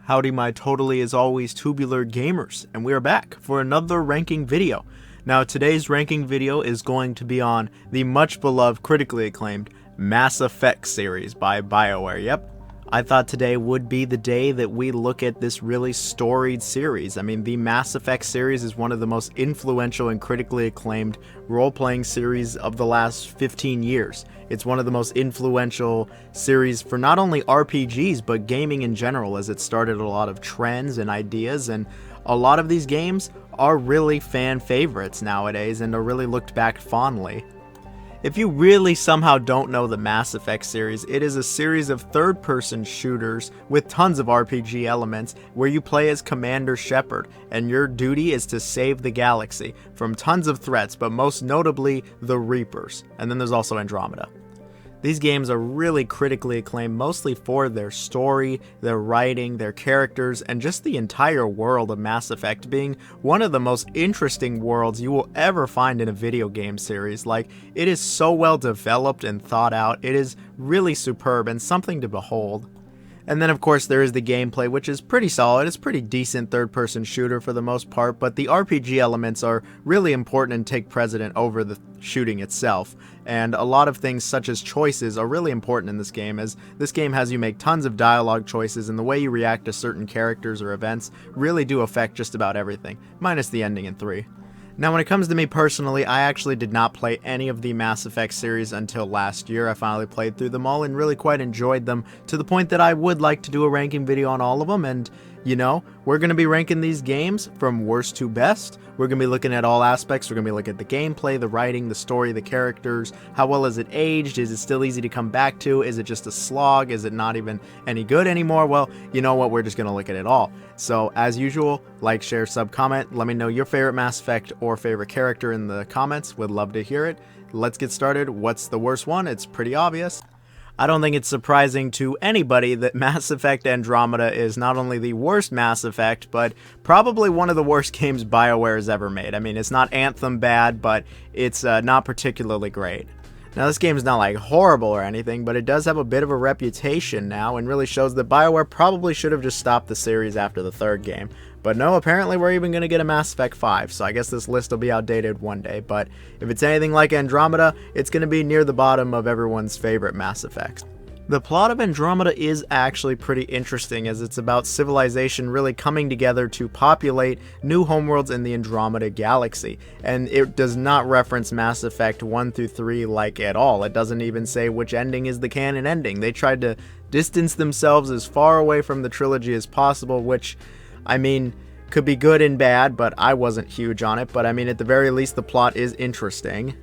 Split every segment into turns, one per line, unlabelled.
Howdy my totally as always tubular gamers, and we are back for another ranking video. Now today's ranking video is going to be on the much beloved, critically acclaimed Mass Effect series by BioWare. Yep, I thought today would be the day that we look at this really storied series. I mean, the Mass Effect series is one of the most influential and critically acclaimed role-playing series of the last 15 years. It's one of the most influential series for not only RPGs, but gaming in general, as it started a lot of trends and ideas, and a lot of these games are really fan favorites nowadays and are really looked back fondly. If you really somehow don't know the Mass Effect series, it is a series of third-person shooters with tons of RPG elements where you play as Commander Shepard, and your duty is to save the galaxy from tons of threats, but most notably the Reapers. And then there's also Andromeda. These games are really critically acclaimed mostly for their story, their writing, their characters, and just the entire world of Mass Effect being one of the most interesting worlds you will ever find in a video game series. Like, it is so well developed and thought out, it is really superb and something to behold. And then of course there is the gameplay, which is pretty solid. It's pretty decent third-person shooter for the most part, but the RPG elements are really important and take precedent over the shooting itself. And a lot of things such as choices are really important in this game, as this game has you make tons of dialogue choices, and the way you react to certain characters or events really do affect just about everything, minus the ending in 3. Now when it comes to me personally, I actually did not play any of the Mass Effect series until last year. I finally played through them all and really quite enjoyed them, to the point that I would like to do a ranking video on all of them. And you know, we're going to be ranking these games from worst to best. We're going to be looking at all aspects. We're going to be looking at the gameplay, the writing, the story, the characters. How well is it aged? Is it still easy to come back to? Is it just a slog? Is it not even any good anymore? Well, you know what? We're just going to look at it all. So, as usual, like, share, sub, comment. Let me know your favorite Mass Effect or favorite character in the comments. Would love to hear it. Let's get started. What's the worst one? It's pretty obvious. I don't think it's surprising to anybody that Mass Effect Andromeda is not only the worst Mass Effect, but probably one of the worst games BioWare has ever made. I mean, it's not Anthem bad, but it's not particularly great. Now, this game is not like horrible or anything, but it does have a bit of a reputation now, and really shows that BioWare probably should have just stopped the series after the third game. But no, apparently we're even going to get a Mass Effect 5, so I guess this list will be outdated one day. But if it's anything like Andromeda, it's going to be near the bottom of everyone's favorite Mass Effects. The plot of Andromeda is actually pretty interesting, as it's about civilization really coming together to populate new homeworlds in the Andromeda galaxy. And it does not reference Mass Effect 1 through 3 like at all. It doesn't even say which ending is the canon ending. They tried to distance themselves as far away from the trilogy as possible, which, I mean, could be good and bad, but I wasn't huge on it. But I mean, at the very least, the plot is interesting.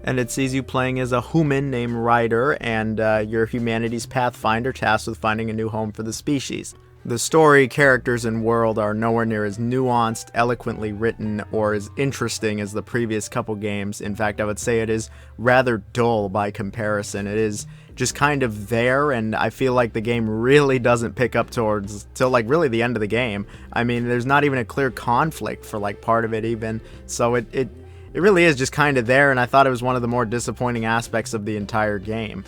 And it sees you playing as a human named Ryder, and you're humanity's pathfinder tasked with finding a new home for the species. The story, characters, and world are nowhere near as nuanced, eloquently written, or as interesting as the previous couple games. In fact, I would say it is rather dull by comparison. It is just kind of there, and I feel like the game really doesn't pick up till like really the end of the game. I mean, there's not even a clear conflict for like part of it even, so it really is just kind of there, and I thought it was one of the more disappointing aspects of the entire game.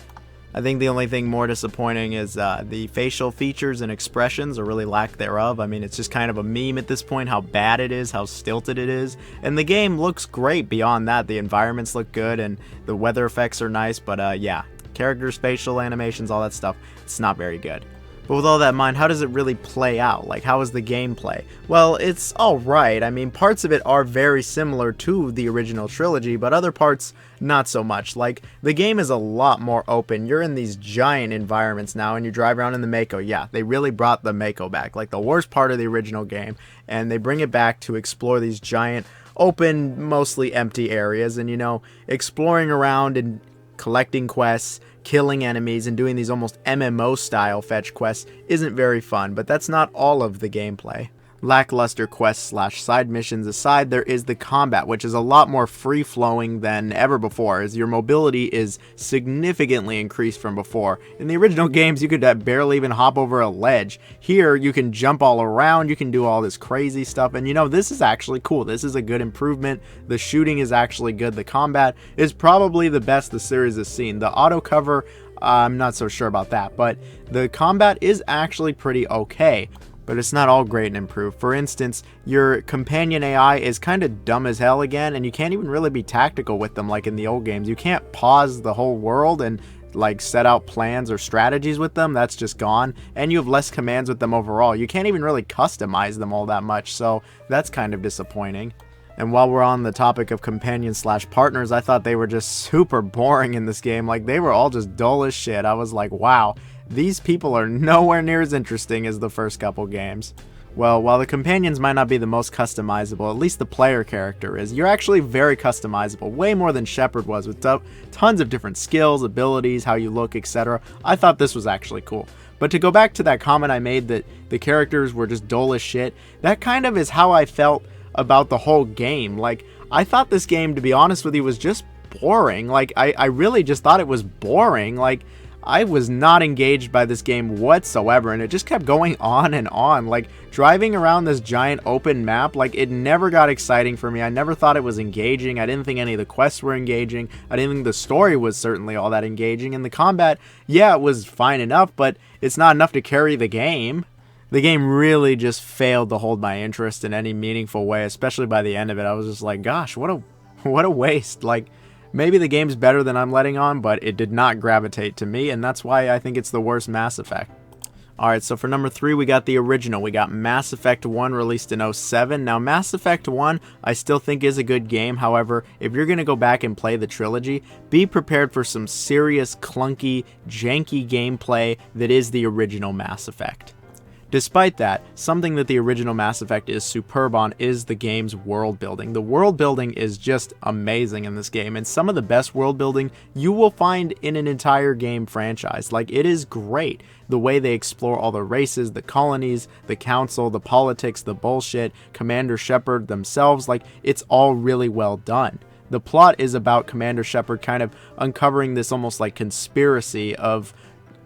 I think the only thing more disappointing is the facial features and expressions, or really lack thereof. I mean, it's just kind of a meme at this point, how bad it is, how stilted it is. And the game looks great beyond that. The environments look good, and the weather effects are nice, but yeah, characters, facial animations, all that stuff, it's not very good. But with all that in mind, how does it really play out? Like, how is the gameplay? Well, it's alright. I mean, parts of it are very similar to the original trilogy, but other parts, not so much. Like, the game is a lot more open. You're in these giant environments now, and you drive around in the Mako. Yeah, they really brought the Mako back, like the worst part of the original game, and they bring it back to explore these giant, open, mostly empty areas, and, you know, exploring around and collecting quests, killing enemies, and doing these almost MMO style fetch quests isn't very fun, but that's not all of the gameplay. Lackluster quests / side missions aside, there is the combat, which is a lot more free-flowing than ever before, as your mobility is significantly increased from before. In the original games, you could barely even hop over a ledge. Here, you can jump all around, you can do all this crazy stuff, and you know, this is actually cool. This is a good improvement. The shooting is actually good. The combat is probably the best the series has seen. The auto cover, I'm not so sure about that, but the combat is actually pretty okay. but it's not all great and improved. For instance, your companion AI is kind of dumb as hell again, and you can't even really be tactical with them like in the old games. You can't pause the whole world and like set out plans or strategies with them. That's just gone, and you have less commands with them overall. You can't even really customize them all that much, so that's kind of disappointing. And while we're on the topic of companions / partners, I thought they were just super boring in this game. Like, they were all just dull as shit. I was like, wow, these people are nowhere near as interesting as the first couple games. Well, while the companions might not be the most customizable, at least the player character is. You're actually very customizable, way more than Shepard was, with tons of different skills, abilities, how you look, etc. I thought this was actually cool. But to go back to that comment I made that the characters were just dull as shit, that kind of is how I felt about the whole game. Like, I thought this game, to be honest with you, was just boring. Like, I really just thought it was boring. Like, I was not engaged by this game whatsoever, and it just kept going on and on. Like, driving around this giant open map, like, it never got exciting for me. I never thought it was engaging. I didn't think any of the quests were engaging. I didn't think the story was certainly all that engaging. And the combat, yeah, it was fine enough, but it's not enough to carry the game. The game really just failed to hold my interest in any meaningful way, especially by the end of it. I was just like, gosh, what a waste. Like, maybe the game's better than I'm letting on, but it did not gravitate to me, and that's why I think it's the worst Mass Effect. Alright, so for number 3, we got the original. We got Mass Effect 1, released in 2007. Now, Mass Effect 1, I still think is a good game. However, if you're going to go back and play the trilogy, be prepared for some serious, clunky, janky gameplay that is the original Mass Effect. Despite that, something that the original Mass Effect is superb on is the game's world building. The world building is just amazing in this game, and some of the best world building you will find in an entire game franchise. Like, it is great. The way they explore all the races, the colonies, the council, the politics, the bullshit, Commander Shepard themselves, like, it's all really well done. The plot is about Commander Shepard kind of uncovering this almost like conspiracy of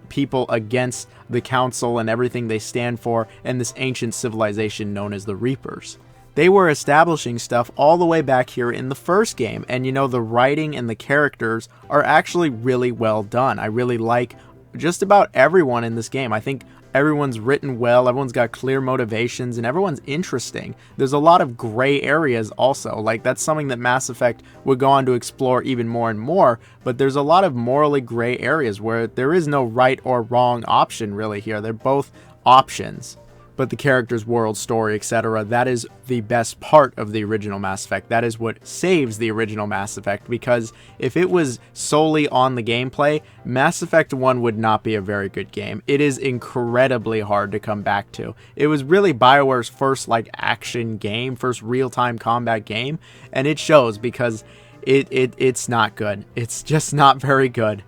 people against the council and everything they stand for, and this ancient civilization known as the Reapers. They were establishing stuff all the way back here in the first game, and you know, the writing and the characters are actually really well done. I really like just about everyone in this game. I think everyone's written well, everyone's got clear motivations, and everyone's interesting. There's a lot of gray areas also. Like, that's something that Mass Effect would go on to explore even more and more, but there's a lot of morally gray areas where there is no right or wrong option really here. They're both options. But the character's world, story, etc., that is the best part of the original Mass Effect. That is what saves the original Mass Effect, because if it was solely on the gameplay, Mass Effect 1 would not be a very good game. It is incredibly hard to come back to. It was really BioWare's first like action game, first real-time combat game, and it shows because it's not good. It's just not very good.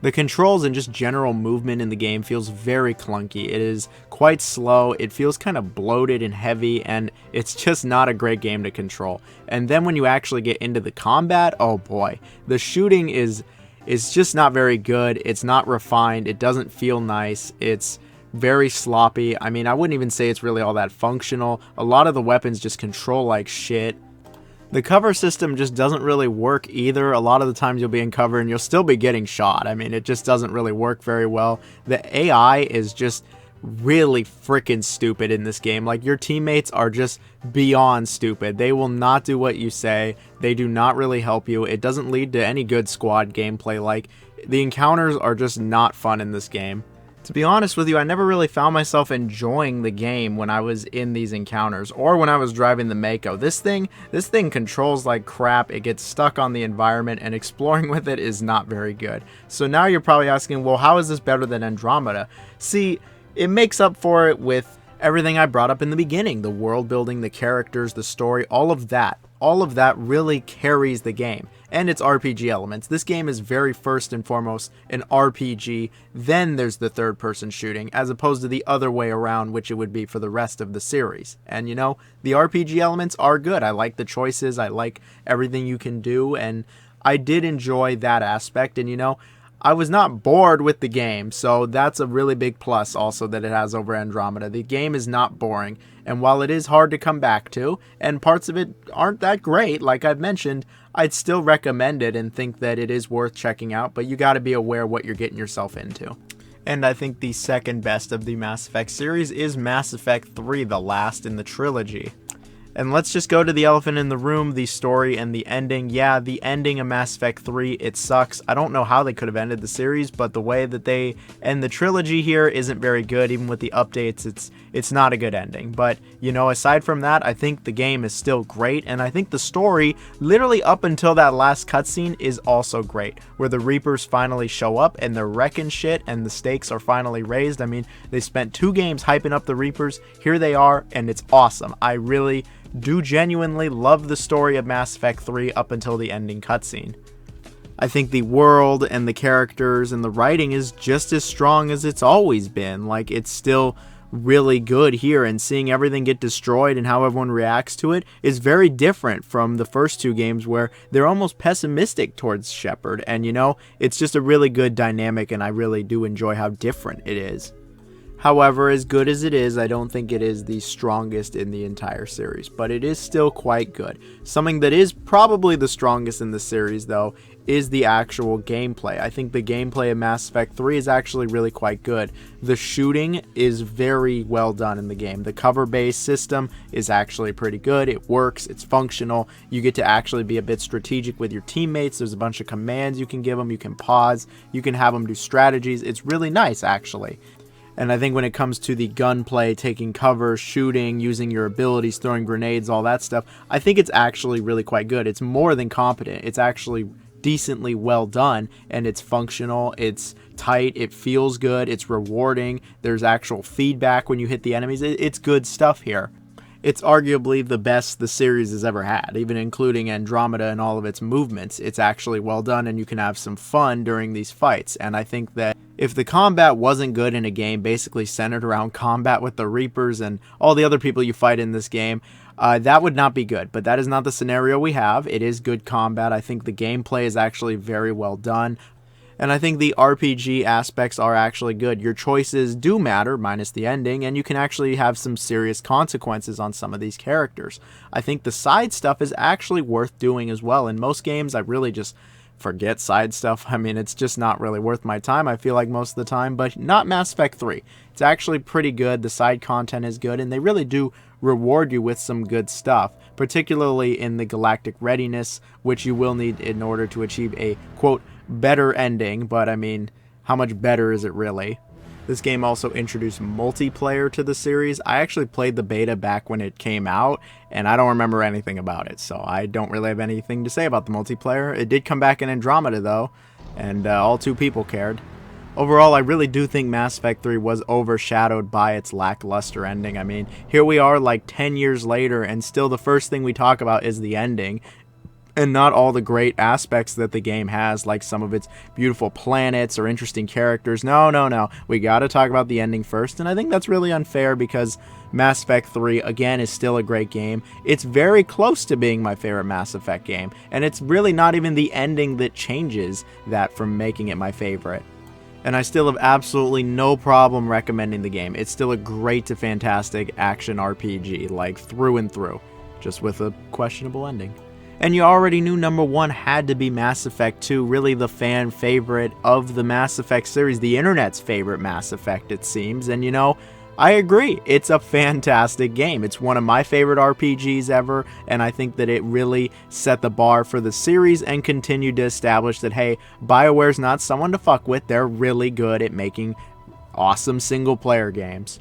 The controls and just general movement in the game feels very clunky. It is quite slow, it feels kind of bloated and heavy, and it's just not a great game to control. And then when you actually get into the combat, oh boy, the shooting is just not very good. It's not refined, it doesn't feel nice, it's very sloppy. I mean, I wouldn't even say it's really all that functional. A lot of the weapons just control like shit. The cover system just doesn't really work either. A lot of the times you'll be in cover and you'll still be getting shot. I mean, it just doesn't really work very well. The AI is just really freaking stupid in this game. Like, your teammates are just beyond stupid. They will not do what you say. They do not really help you. It doesn't lead to any good squad gameplay. Like, the encounters are just not fun in this game. To be honest with you, I never really found myself enjoying the game when I was in these encounters or when I was driving the Mako. This thing controls like crap. It gets stuck on the environment, and exploring with it is not very good. So now you're probably asking, well, how is this better than Andromeda? See, it makes up for it with everything I brought up in the beginning. The world building, the characters, the story, all of that. All of that really carries the game. And its RPG elements. This game is very first and foremost an RPG, then there's the third person shooting, as opposed to the other way around, which it would be for the rest of the series. And you know, the RPG elements are good. I like the choices, I like everything you can do, and I did enjoy that aspect. And you know, I was not bored with the game, so that's a really big plus also that it has over Andromeda. The game is not boring, and while it is hard to come back to, and parts of it aren't that great, like I've mentioned, I'd still recommend it and think that it is worth checking out, but you gotta be aware what you're getting yourself into. And I think the second best of the Mass Effect series is Mass Effect 3, the last in the trilogy. And let's just go to the elephant in the room, the story and the ending. Yeah, the ending of Mass Effect 3, it sucks. I don't know how they could have ended the series, but the way that they end the trilogy here isn't very good. Even with the updates, it's not a good ending. But, you know, aside from that, I think the game is still great, and I think the story, literally up until that last cutscene, is also great, where the Reapers finally show up, and they're wrecking shit, and the stakes are finally raised. I mean, they spent 2 games hyping up the Reapers. Here they are, and it's awesome. I really do genuinely love the story of Mass Effect 3 up until the ending cutscene. I think the world and the characters and the writing is just as strong as it's always been. Like, it's still really good here, and seeing everything get destroyed and how everyone reacts to it is very different from the first 2 games where they're almost pessimistic towards Shepard. And, you know, it's just a really good dynamic, and I really do enjoy how different it is. However, as good as it is, I don't think it is the strongest in the entire series, but it is still quite good. Something that is probably the strongest in the series, though, is the actual gameplay. I think the gameplay of Mass Effect 3 is actually really quite good. The shooting is very well done in the game. The cover-based system is actually pretty good. It works. It's functional. You get to actually be a bit strategic with your teammates. There's a bunch of commands you can give them. You can pause. You can have them do strategies. It's really nice, actually. And I think when it comes to the gunplay, taking cover, shooting, using your abilities, throwing grenades, all that stuff, I think it's actually really quite good. It's more than competent. It's actually decently well done, and it's functional, it's tight, it feels good, it's rewarding, there's actual feedback when you hit the enemies. It's good stuff here. It's arguably the best the series has ever had, even including Andromeda and all of its movements. It's actually well done, and you can have some fun during these fights. And I think that if the combat wasn't good in a game basically centered around combat with the Reapers and all the other people you fight in this game, that would not be good. But that is not the scenario we have. It is good combat. I think the gameplay is actually very well done. And I think the RPG aspects are actually good. Your choices do matter, minus the ending, and you can actually have some serious consequences on some of these characters. I think the side stuff is actually worth doing as well. In most games, I really just forget side stuff. I mean, it's just not really worth my time, I feel like, most of the time, but not Mass Effect 3. It's actually pretty good. The side content is good, and they really do reward you with some good stuff, particularly in the galactic readiness, which you will need in order to achieve a, quote, better ending. But I mean, how much better is it really? This game also introduced multiplayer to the series. I actually played the beta back when it came out, and I don't remember anything about it, so I don't really have anything to say about the multiplayer. It did come back in Andromeda, though, and all 2 people cared. Overall, I really do think Mass Effect 3 was overshadowed by its lackluster ending. I mean, here we are like 10 years later, and still the first thing we talk about is the ending, and not all the great aspects that the game has, like some of its beautiful planets or interesting characters. No. We gotta talk about the ending first, and I think that's really unfair because Mass Effect 3, again, is still a great game. It's very close to being my favorite Mass Effect game, and it's really not even the ending that changes that from making it my favorite. And I still have absolutely no problem recommending the game. It's still a great to fantastic action RPG, like through and through, just with a questionable ending. And you already knew number 1 had to be Mass Effect 2, really the fan favorite of the Mass Effect series, the internet's favorite Mass Effect, it seems. And you know, I agree, it's a fantastic game. It's one of my favorite RPGs ever, and I think that it really set the bar for the series and continued to establish that, hey, BioWare's not someone to fuck with. They're really good at making awesome single-player games.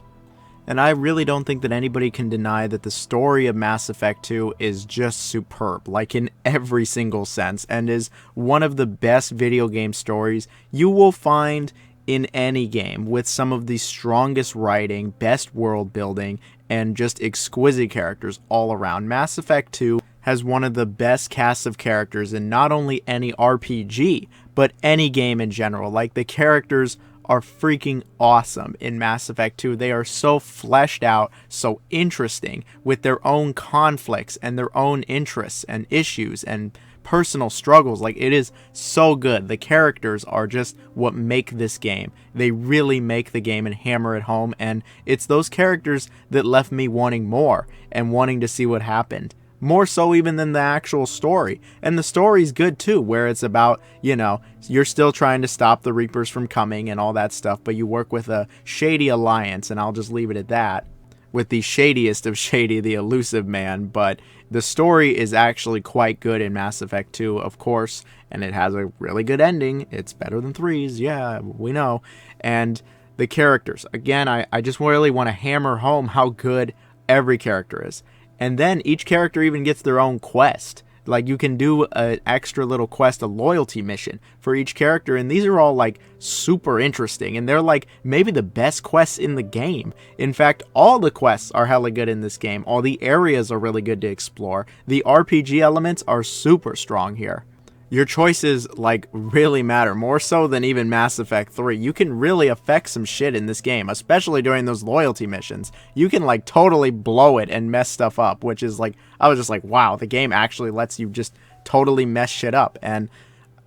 And I really don't think that anybody can deny that the story of Mass Effect 2 is just superb, like in every single sense, and is one of the best video game stories you will find in any game, with some of the strongest writing, best world building, and just exquisite characters all around. Mass Effect 2 has one of the best casts of characters in not only any RPG, but any game in general. Like, the characters are freaking awesome in Mass Effect 2. They are so fleshed out, so interesting, with their own conflicts and their own interests and issues and personal struggles. Like, it is so good. The characters are just what make this game. They really make the game and hammer it home, and it's those characters that left me wanting more and wanting to see what happened. more so even than the actual story. And the story's good too, where it's about, you know, you're still trying to stop the Reapers from coming and all that stuff, but you work with a shady alliance, and I'll just leave it at that, with the shadiest of shady, the elusive man. But the story is actually quite good in Mass Effect 2, of course, and it has a really good ending. It's better than 3's, yeah, we know. And the characters, again, I just really want to hammer home how good every character is. And then each character even gets their own quest. Like, you can do an extra little quest, a loyalty mission for each character, and these are all like super interesting, and they're like maybe the best quests in the game. In fact, all the quests are hella good in this game. All the areas are really good to explore. The RPG elements are super strong here. Your choices, like, really matter, more so than even Mass Effect 3. You can really affect some shit in this game, especially during those loyalty missions. You can, like, totally blow it and mess stuff up, which is, like, I was just like, wow, the game actually lets you just totally mess shit up, and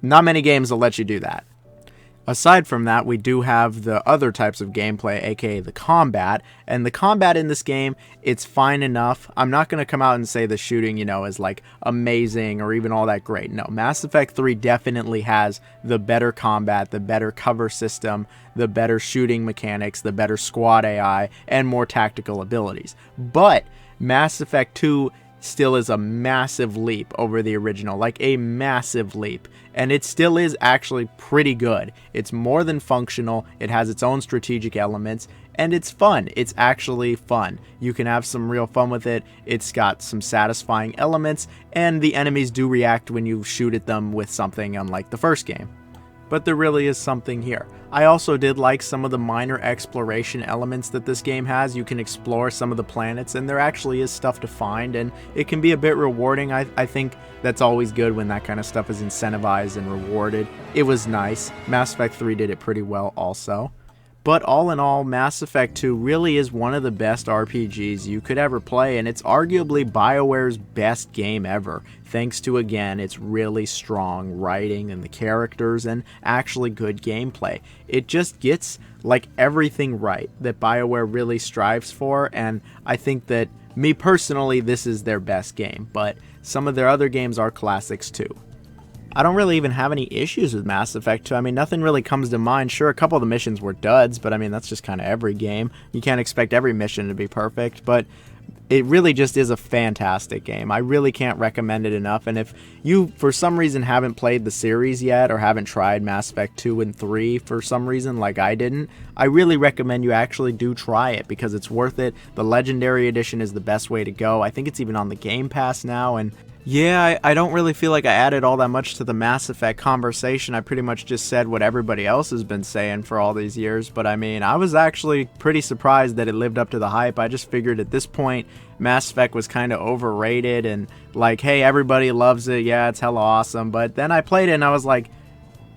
not many games will let you do that. Aside from that, we do have the other types of gameplay, aka the combat, and the combat in this game, it's fine enough. I'm not going to come out and say the shooting, you know, is like amazing or even all that great. No, Mass Effect 3 definitely has the better combat, the better cover system, the better shooting mechanics, the better squad AI, and more tactical abilities. But Mass Effect 2 still is a massive leap over the original, like a massive leap, and it still is actually pretty good. It's more than functional, it has its own strategic elements, and it's fun. It's actually fun. You can have some real fun with it. It's got some satisfying elements, and the enemies do react when you shoot at them with something, unlike the first game. But there really is something here. I also did like some of the minor exploration elements that this game has. You can explore some of the planets, and there actually is stuff to find, and it can be a bit rewarding. I think that's always good when that kind of stuff is incentivized and rewarded. It was nice. Mass Effect 3 did it pretty well also. But all in all, Mass Effect 2 really is one of the best RPGs you could ever play, and it's arguably BioWare's best game ever, thanks to, again, its really strong writing and the characters and actually good gameplay. It just gets, like, everything right that BioWare really strives for, and I think that, me personally, this is their best game, but some of their other games are classics too. I don't really even have any issues with Mass Effect 2. I mean, nothing really comes to mind. Sure, a couple of the missions were duds, but I mean, that's just kind of every game. You can't expect every mission to be perfect, but it really just is a fantastic game. I really can't recommend it enough, and if you, for some reason, haven't played the series yet, or haven't tried Mass Effect 2 and 3 for some reason, like I didn't, I really recommend you actually do try it, because it's worth it. The Legendary Edition is the best way to go. I think it's even on the Game Pass now, and yeah, I don't really feel like I added all that much to the Mass Effect conversation. I pretty much just said what everybody else has been saying for all these years, but I mean, I was actually pretty surprised that it lived up to the hype. I just figured at this point, Mass Effect was kind of overrated, and like, hey, everybody loves it, yeah, it's hella awesome, but then I played it and I was like,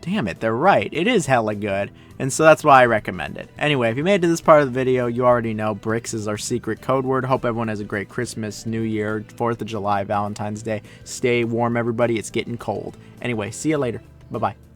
damn it, they're right, it is hella good, and so that's why I recommend it. Anyway, if you made it to this part of the video, you already know BRICS is our secret code word. Hope everyone has a great Christmas, New Year, 4th of July, Valentine's Day. Stay warm, everybody, it's getting cold. Anyway, see you later. Bye-bye.